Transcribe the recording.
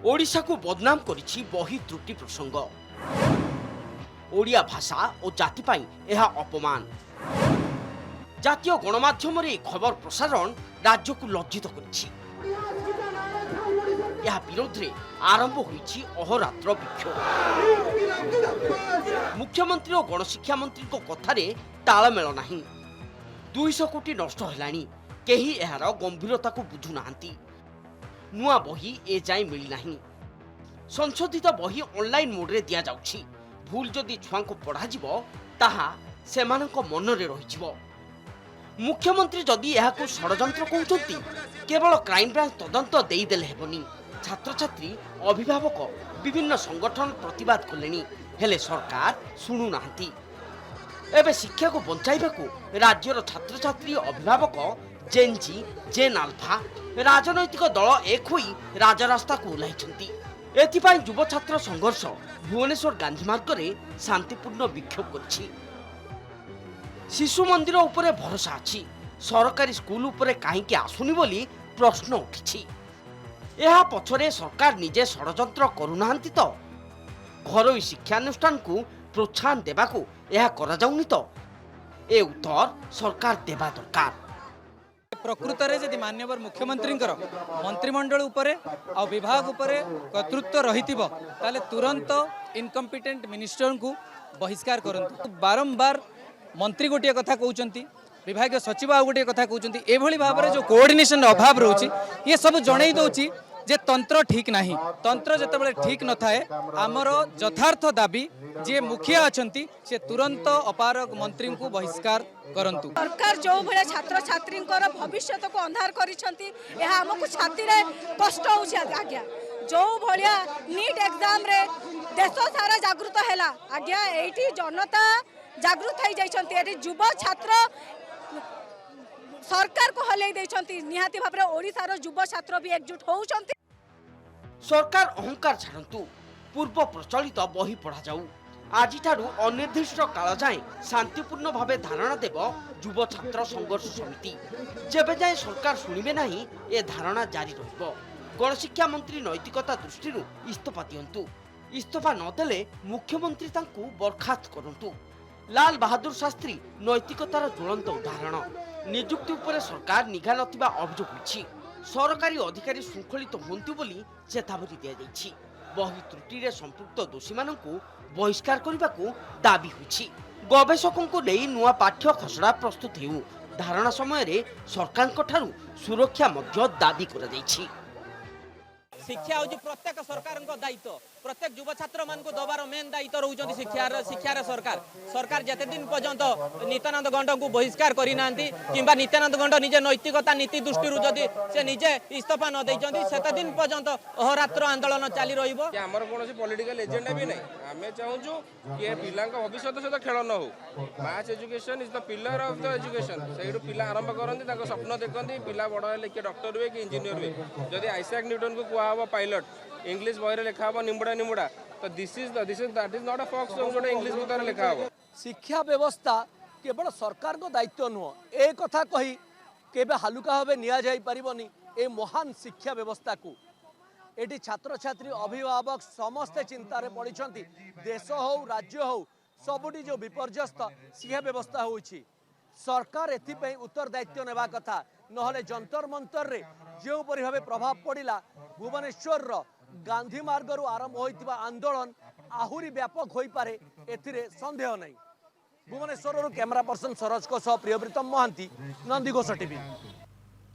ओडिशा को बदनाम करिछि बही त्रुटि प्रसंग। ओडिया भाषा और जाति पाई यह अपमान। जातीय गणमाध्यम रे खबर प्रसारण राज्य को लज्जित करिछि। यह विरोध रे आरंभ होइछि अहोरात्र विक्षोभ। मुख्यमंत्री और गणशिक्षा मंत्री को कथारे तालमेल नाही। 200 कोटी नष्ट हेलानी, केही एहार गंभीरता को बुझु नाहंती। नुआ बही ए जाय मिली नाही। संशोधित बही ऑनलाइन मोड रे दिया जाउछि। भूल जदि छुआ को पढ़ा जिवो ताहा सेमानक मन रे रहिजिवो। मुख्यमंत्री जदि यह को षडयंत्र कहउछंती केवल क्राइम ब्रांच तदंत देई देले हेबनी। छात्र छात्री अभिभावक विभिन्न संगठन प्रतिवाद कलेनी, हेले सरकार सुनु नाहंती। एबे शिक्षा को बंचाइबा को राज्यर छात्र छात्री अभिभावक जेनजी जेन आल्फा राजनैतिक दल एक होई राजरास्ता को उलाइछंती। एथिपाई युव छात्र संघर्ष भुवनेश्वर गांधी मार्ग रे शांतिपूर्ण विक्षोभ करछि। शिशु मंदिर उपरे भरोसा अछि, सरकारी स्कूल उपरे काहेकि आसुनी बोली प्रश्न उठिछि। एहा पछरे सरकार निजे षडयंत्र करुनाहांती तो? घरोई शिक्षानुष्ठान को प्रोत्साहन देबाकू एहा करा जाउनी तो? ए उत्तर सरकार देबा दरकार। प्रकृत रे जदि माननीय मुख्यमंत्री मंत्रिमंडल उपरे आ विभाग उपरे कर्तृत्व रहितिबो ताले तुरंत इनकम्पिटेंट मिनिस्टर को बहिष्कार करंतु। बारंबार मंत्री गोटे कथा कहउचंती, विभाग सचिव आ गोटे कथा कहउचंती। एभली भाव रे जो कोऑर्डिनेशन अभाव रहउची ये सब जणै दउची जे तंत्र ठीक नाही। तंत्र जतबेले ठीक न थाए आमर यथार्थ दाबी जे मुखिया अछंती से तुरंत अपारग मंत्री को बहिष्कार करंतु। सरकार जो भले छात्र छात्री भविष्य को अंधार करिसंती यह हमको छाती रे कष्ट होउछ। आज्ञा जो भलिया नीट एग्जाम रे देश सारा जागृत हैला, आज्ञा एठी जनता जागृत हो जाइछंती। एठी युवा छात्र सरकार को हलै दैछंती। निहाती भाबरे ओडिसा रो युवा छात्र भी एकजुट होउछंती। सरकार अहंकार छाड़तु, पूर्व प्रचलित बही पढ़ा जाऊ। आज अनिर्दिष्ट काल जाए शांतिपूर्ण भावे धारणा देव युव छात्र संघर्ष समिति। जेबे जाए सरकार शुणिबे नाही ए धारणा जारी रहिबो। गणशिक्षा मंत्री नैतिकता दृष्टि इस्तीफा दियंतु। इस्तीफा नदेले मुख्यमंत्री तांकु बरखास्त करंतु। लाल बहादुर शास्त्री नैतिकतार ज्वलंत उदाहरण। नियुक्ति उपरे सरकार निघा नथिबा अभियोग होइछि। सरकारी अधिकारी शृंखलित हुंतु बोली चेतावनी दिया जाइछि। बही त्रुटि रे संपृक्त दोषी मानकु बहिष्कार करबाकू दाबी होइछि। गवेषकों को लेई नुआ पाठ्य खसड़ा प्रस्तुत हेउ धारणा समय रे सरकार ठारू सुरक्षा मध्य दाबी करा जाइछि। शिक्षा हूँ प्रत्येक सरकार दायित्व। प्रत्येक युवा छात्र मान को दबार मेन दायित्व रोचंती शिक्षार सरकार। सरकार जते दिन पर्यंत नित्यानंद गंड को बहिष्कार करना किंबा नित्यानंद गंड निजे नैतिकता नीति दृष्टि जदि से निजे इस्तीफा न देइचंती सेते दिन पर्यंत अहोरात्र आंदोलन चाली रहिबो। हमर कोनोसी पॉलिटिकल एजेंडा भी नहीं। आमे चाहूछु कि पिलांका भविष्य सहित खेल न हो। Mass education is the pillar of the education. सेइडु पिला आरंभ करंती ताको स्वप्न देखंती पिला बड़ हेले कि डॉक्टर हुए कि इंजीनियर हुए। जदि आइजैक न्यूटन को कुआ पायलट इंग्लिश बही लिखा हम निमुड़ा निमुड़ा तो this is that is not a folks song जो इंग्लिश बुक लिखा हम। शिक्षा व्यवस्था केवल सरकार को दायित्व नुह ए कथा कही केबे हालुका भावे निया जाई परिबनी। ए महान शिक्षा व्यवस्था को एटी छात्र छात्री अभिभावक समस्ते चिंतार पड़िछंती। देश हो राज्य हो सबुटी जो विपर्यस्त शिक्षा व्यवस्था होउछि सरकार एथिपई उत्तर दायित्व नेबा कथा। नहले जंतर मंतर रे जो परि भावे प्रभाव पड़िला भुवनेश्वर रो गांधी मार्ग रु आरंभ होइतिबा आंदोलन आहुरी व्यापक होई पारे एथिरे संदेह नहीं। भुवनेश्वर कैमरा पर्सन सरोज को सह प्रियव्रतम महांती, नंदीघोष टीवी।